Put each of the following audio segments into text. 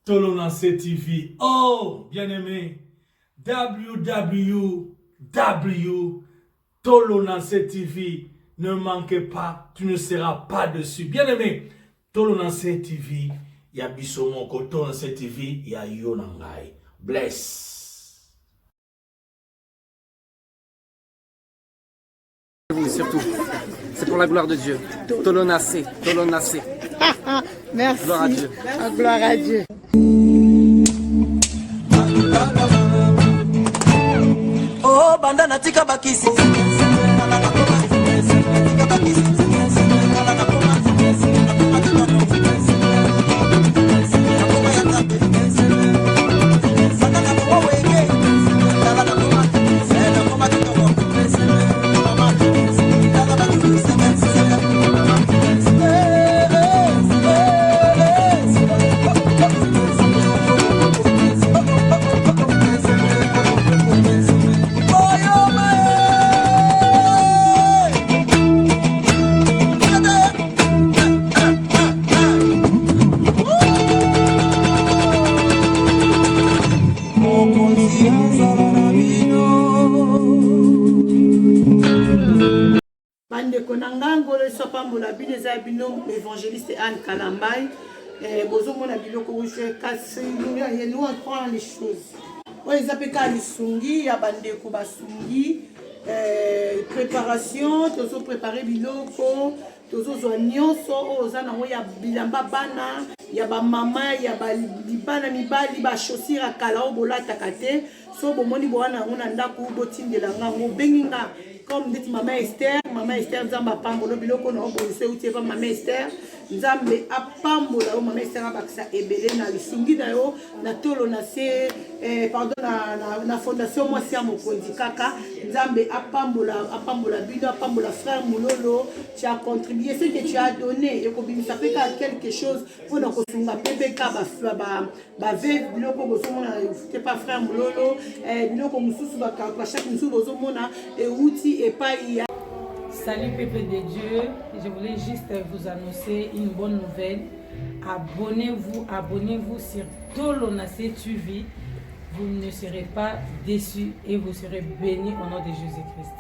Tolonase TV. Oh, bien-aimé, www. Tolonase TV. Ne manquez pas, tu ne seras pas dessus. Bien-aimé, Tolonase TV. Il y a Bissomoko, Tolonase TV, il y a Yonangai. Bless. Vous surtout, c'est pour la gloire de Dieu. Tolonase, Tolonase. Merci. Gloire à Dieu. Gloire à Dieu. Oh, bandana tika bakisi. Bandeko nangango le sopambola bineza bino évangéliste Anne Kalambai bozo mona biloko wishe kasi nous apprend les choses. Ouais, ils appellent ça lisungi ya bandeko basungi préparation tozo préparer biloko tozo zo nyonso oza nango ya bilamba bana ya ba mama ya ba libana mibali ba chaussure akala obolata kate so bomoni boana ngona ndako botindela ngango benginga comme dit Maman Esther nzamba pambola biloko na obose utie pa Maman Esther nzambe apambola o Maman Esther abakisa ebele na lisungi na yo na tolo na se pardon na fondation moi sia mokonzi kaka nzambe apambola bino apambola frère Mulolo tu as contribué ce que tu as donné et kobimisa pe ka quelque chose pour na kosunga PPK ba ve biloko bozomona te pas frère Mulolo biloko mususu ba chaque mususu bozomona et outil. Salut peuple de Dieu, je voulais juste vous annoncer une bonne nouvelle. Abonnez-vous sur Tolonase TV. Vous ne serez pas déçus et vous serez bénis au nom de Jésus-Christ.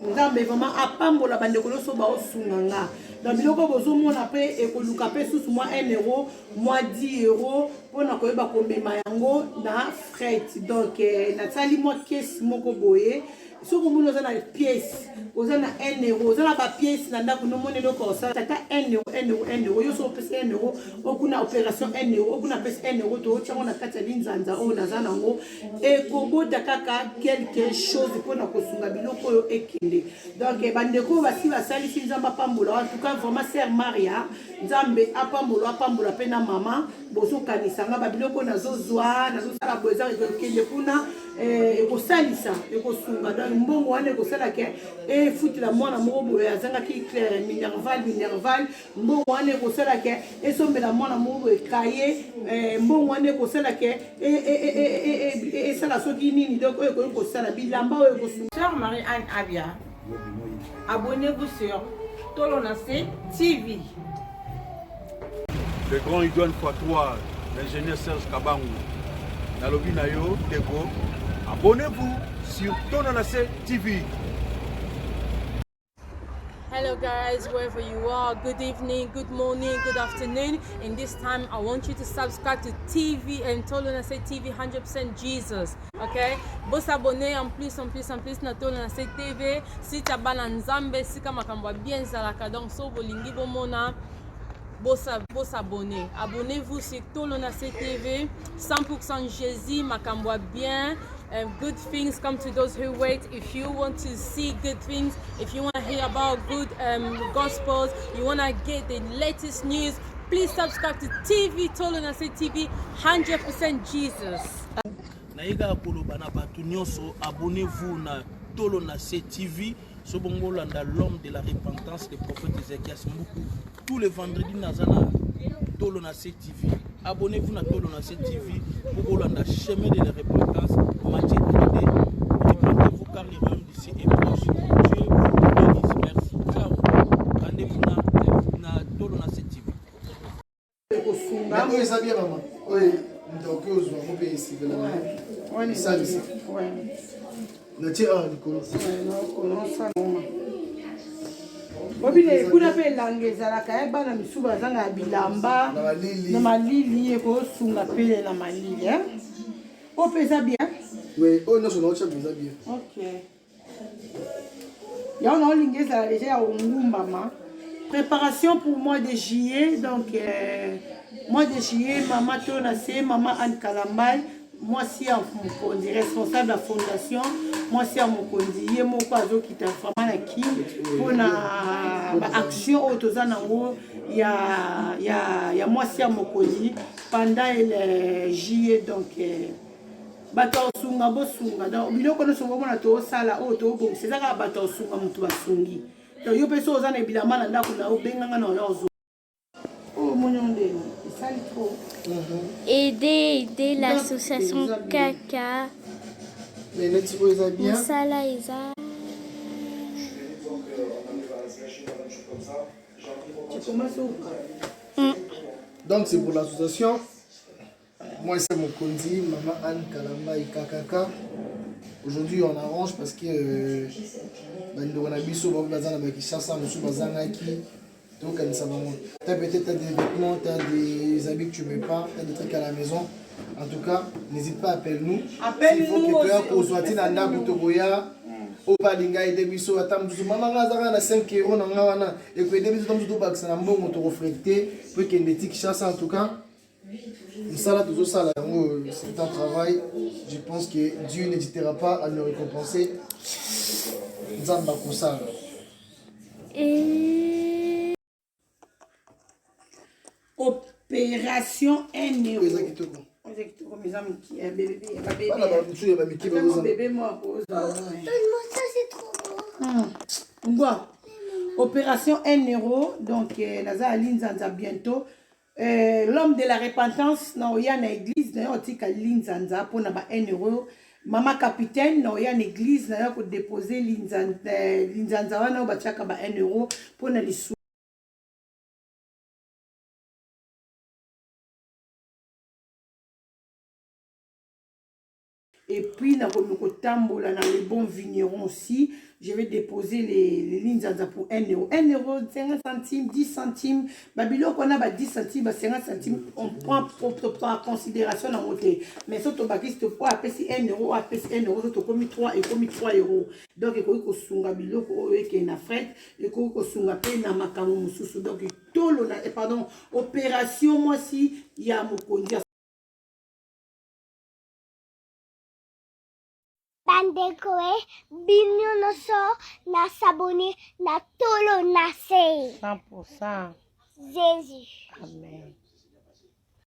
Nzambe vraiment apambola bandeko loso ba osunganga na biloko bozomona pe ekoluka pe susu moi 1 euro moi 10 euros pona koyeba komema yango na fret donc na sali moi caisse moko boye soko muno za na pièce oza na 1 euro oza na ba pièce na ndako no monelo ko sa tata 1 euro yo so pesa 1 euro okuna opération 1 euro okuna pesa 1 euro to chango na kati ya linzanza o na za nango e kobota kaka quelque chose pona kosunga biloko yo ekende donc bandeko basi basali si nzamba pambola en tout cas vraiment sœur Maria nzambe apambola pe na mama bozo kanisanga ba biloko nazozwa nazosala boza ekende kuna ekosalisa ekosunga donc mbongo wana ekosala ke efutila mwana moko boye azangaki minerval mbongo wana ekosala ke esombela mwana moko boye kaye mbongo wana ekosala ke esala soki nini donc oyo ekoki kosala bilamba oyo ekosunga. Sœur Marie-Anne Abia, abonnez-vous sur Tolonase TV. Le grand Idoine Fatois, l'ingénieur Serge Kabangu, Nalobi Nayo, Tego, abonnez-vous sur Tolonase TV. Hello guys, wherever you are, good evening, good morning, good afternoon. In this time, I want you to subscribe to TV and Tolonase TV 100% Jesus. Okay? Boss abonné en plus na Tolonase TV. Si tu as bana nzambe, si kama kambwa bien zalaka donc so bolingi bomona. Boss abonné. Abonnez-vous sur Tolonase TV. 100% Jésus, makambwa bien. Good things come to those who wait. If you want to see good things, if you want to hear about good gospels, you want to get the latest news, please subscribe to TV Tolonase TV 100% Jesus. Naïga koloba na batu nyonso, abonnez-vous na Tolonase TV. Sobongo landa l'homme de la repentance, le prophète Ézéchias Mboukou. Tous les vendredis nazana Tolonase TV. Abonnez-vous na Tolonase TV pour landa chemin de la repentance. Matthieu 3D. Répondez-vous car les royaumes d'ici est proche. Dieu vous bénisse. Merci. Ciao. Rendez-vous na Tolonase TV. kosunga mais ça bien maman oui donc aux on peut essayer de la ça ouais na tia likolo non ça non obile kuna pe langeza la kaya bana misuba zanga bilamba na malili ekosunga pele na malili hein o pesa bien oui oh non on a bien ok ya on a lingeza déjà ya ongumbama préparation pour mois de juillet donc mois de juillet maman tona c'est maman Anne Kalambay moi si en mokondi responsable de la fondation moi si en mokondi ye moko azokita vraiment na ki pona ba action otoza nango ya moi si en mokondi pendant le juillet donc bato sunga bosunga donc biloko no songo mona to sala o to bon c'est ça ka bato sunga mutu basungi donc yo peso oza na bilamba na ndako na obenganga na ozo oh mononde ça trop aider l'association Kaka. Mais les petits boys bien. Ça là, Isa. Donc c'est pour l'association. Moi c'est mon condi, maman Anne Kalamba et Kakaka. Aujourd'hui on arrange parce que on a biso bazana bakishasa musu bazana ki. Donc t'as peut-être des vêtements, t'as des habits que tu mets pas, t'as des trucs à la maison. En tout cas, n'hésite pas, appelle-nous. Appelle-nous. Il faut que tu aies besoin d'un nabutoboya. Au Balinga et des bisous à Tamdou. Maman Razara a 5 euros dans Nawana. Et que des bisous dans le bac, c'est un bon moto reflété. Puis qu'il y ait des tics chasse en tout cas. Ça là, tout ça là, c'est un travail. Je pense que Dieu n'hésitera pas à nous récompenser. Zamba Koussa. Opération 1 euro. Opération 1 euro. Donc, Naza Alinzanza bientôt. L'homme de la repentance, na oya na église, na otika Linzanza pour na ba 1 euro. Mama capitaine, na oya na église, na ko déposer Linzanza wana obachaka ba 1 euro pour na lisu. Et puis, dans les bons vignerons aussi, je vais déposer les lignes pour 1 euro. 1 euro, 50 centimes, 10 centimes. Babylon, on a 10 centimes, 50 centimes, on prend en considération dans mon thé. Mais si tu as appelé 1 euro, appelé 1 euro, tu as commis 3 euros. Donc, il faut que tu aies Babylon, qui est na fret, il faut que tu aies na makamu mususu. Donc, pardon, opération, moi si, il y a mon conduit. Bandekoe, Binyonoso, na sabone, na tolo nase. 100%. Jésus. Amen.